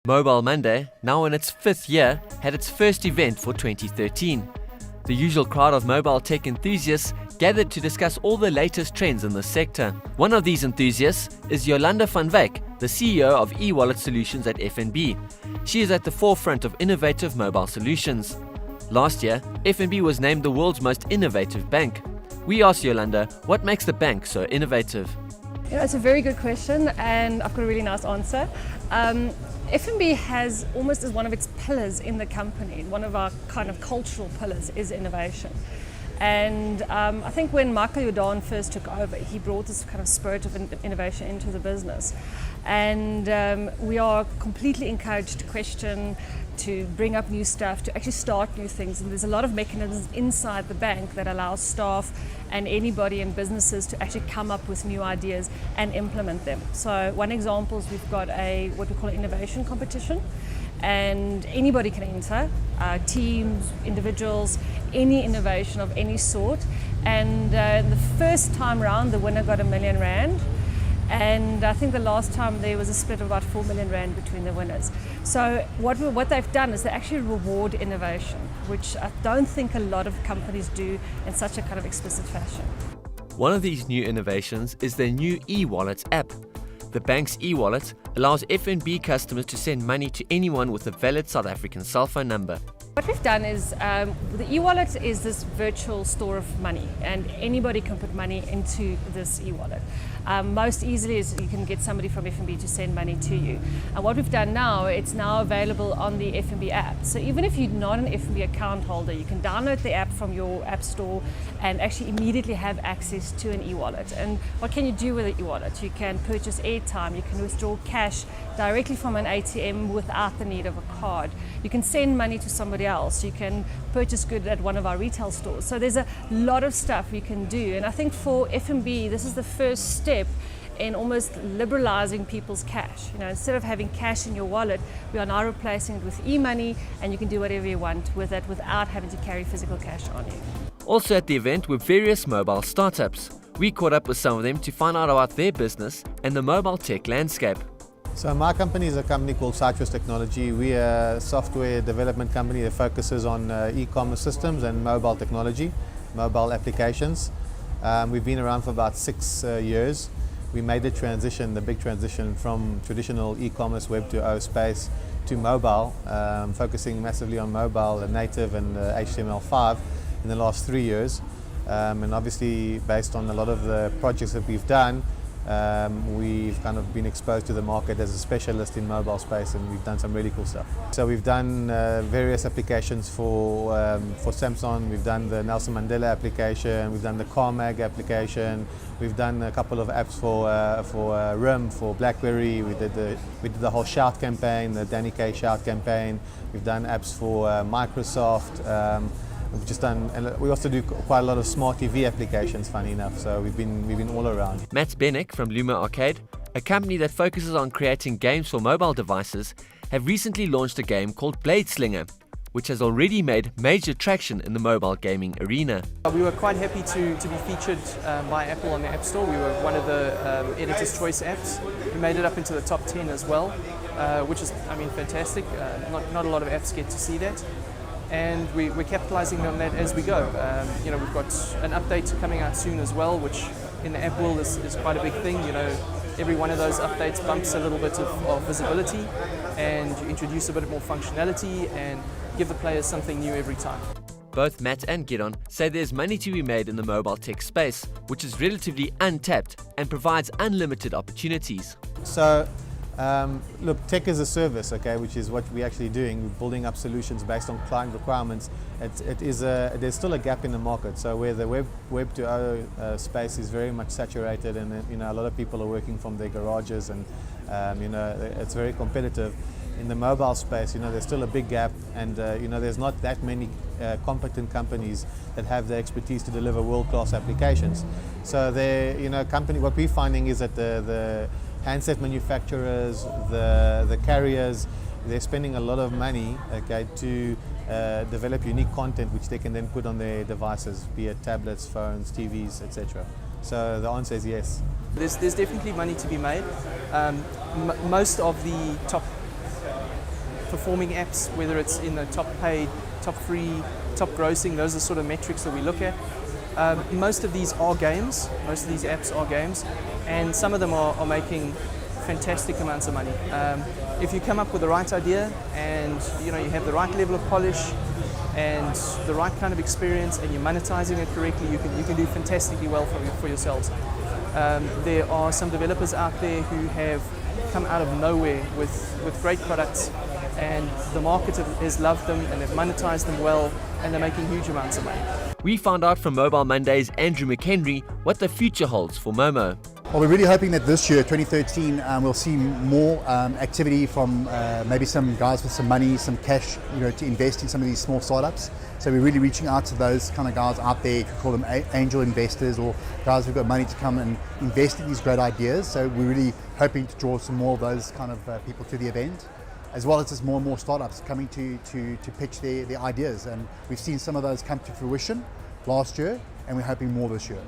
Mobile Monday, now in its 5th year, had its first event for 2013. The usual crowd of mobile tech enthusiasts gathered to discuss all the latest trends in this sector. One of these enthusiasts is Yolande van Wyk, the CEO of e-wallet solutions at FNB. She is at the forefront of innovative mobile solutions. Last year, FNB was named the world's most innovative bank. We asked Yolande what makes the bank so innovative. It's a very good question, and I've got a really nice answer. FNB has almost as one of its pillars in the company, one of our kind of cultural pillars is innovation. And I think when Michael Yolande first took over, he brought this kind of spirit of innovation into the business. And we are completely encouraged to question, to bring up new stuff, to actually start new things. And there's a lot of mechanisms inside the bank that allow staff and anybody in businesses to actually come up with new ideas and implement them. So one example is we've got what we call an innovation competition, and anybody can enter, teams, individuals, any innovation of any sort. And the first time round, the winner got R1 million. And I think the last time there was a split of about R4 million between the winners. So what they've done is they actually reward innovation, which I don't think a lot of companies do in such a kind of explicit fashion. One of these new innovations is their new e-wallet app. The bank's e-wallet allows FNB customers to send money to anyone with a valid South African cell phone number. What we've done is the e-wallet is this virtual store of money, and anybody can put money into this e-wallet. Most easily is you can get somebody from FNB to send money to you. And what we've done now, it's now available on the FNB app. So even if you're not an FNB account holder, you can download the app from your app store and actually immediately have access to an e-wallet. And what can you do with an e-wallet? You can purchase airtime, you can withdraw cash directly from an ATM without the need of a card. You can send money to somebody else. You can purchase goods at one of our retail stores. So there's a lot of stuff you can do. And I think for FNB, this is the first step in almost liberalizing people's cash. Instead of having cash in your wallet, we are now replacing it with e-money, and you can do whatever you want with it without having to carry physical cash on you. Also at the event were various mobile startups. We caught up with some of them to find out about their business and the mobile tech landscape. So my company is a company called Citrus Technology. We are a software development company that focuses on e-commerce systems and mobile technology, mobile applications. We've been around for about 6 years. We made the big transition from traditional e-commerce Web 2.0 space to mobile, focusing massively on mobile and native and HTML5 in the last 3 years. And obviously based on a lot of the projects that we've done, we've kind of been exposed to the market as a specialist in mobile space, and we've done some really cool stuff. So we've done various applications for Samsung. We've done the Nelson Mandela application, we've done the CarMag application, we've done a couple of apps for RIM, for BlackBerry. We did the whole Shout campaign, the Danny K Shout campaign. We've done apps for Microsoft. We've just done, and we also do quite a lot of smart TV applications, funny enough, so we've been all around. Matt Bennick from Luma Arcade, a company that focuses on creating games for mobile devices, have recently launched a game called Blade Slinger, which has already made major traction in the mobile gaming arena. We were quite happy to be featured by Apple on the App Store. We were one of the Editor's Choice apps. We made it up into the top 10 as well, which is, fantastic. Not a lot of apps get to see that. And we're capitalizing on that as we go. We've got an update coming out soon as well, which in the app world is quite a big thing. Every one of those updates bumps a little bit of visibility, and you introduce a bit more functionality and give the players something new every time. Both Matt and Gideon say there's money to be made in the mobile tech space, which is relatively untapped and provides unlimited opportunities. So, look, tech is a service, okay, which is what we're actually doing. We're building up solutions based on client requirements. There's still a gap in the market. So where the Web 2.0 space is very much saturated, and a lot of people are working from their garages, and it's very competitive. In the mobile space, there's still a big gap, and there's not that many competent companies that have the expertise to deliver world-class applications. So what we're finding is that the handset manufacturers, the carriers, they're spending a lot of money, okay, to develop unique content which they can then put on their devices, be it tablets, phones, TVs, etc. So the answer is yes. There's definitely money to be made. Most of the top performing apps, whether it's in the top paid, top free, top grossing. Those are sort of metrics that we look at. Most of these are games. Most of these apps are games, and some of them are making fantastic amounts of money. If you come up with the right idea and you have the right level of polish and the right kind of experience, and you're monetizing it correctly, you can do fantastically well for yourselves. There are some developers out there who have come out of nowhere with great products, and the market has loved them and they've monetized them well, and they're making huge amounts of money. We found out from Mobile Monday's Andrew McHenry what the future holds for Momo. Well, we're really hoping that this year, 2013, we'll see more activity from maybe some guys with some money, some cash, to invest in some of these small startups. So we're really reaching out to those kind of guys out there. You could call them angel investors, or guys who've got money to come and invest in these great ideas. So we're really hoping to draw some more of those kind of people to the event, as well as just more and more startups coming to pitch their ideas. And we've seen some of those come to fruition last year, and we're hoping more this year.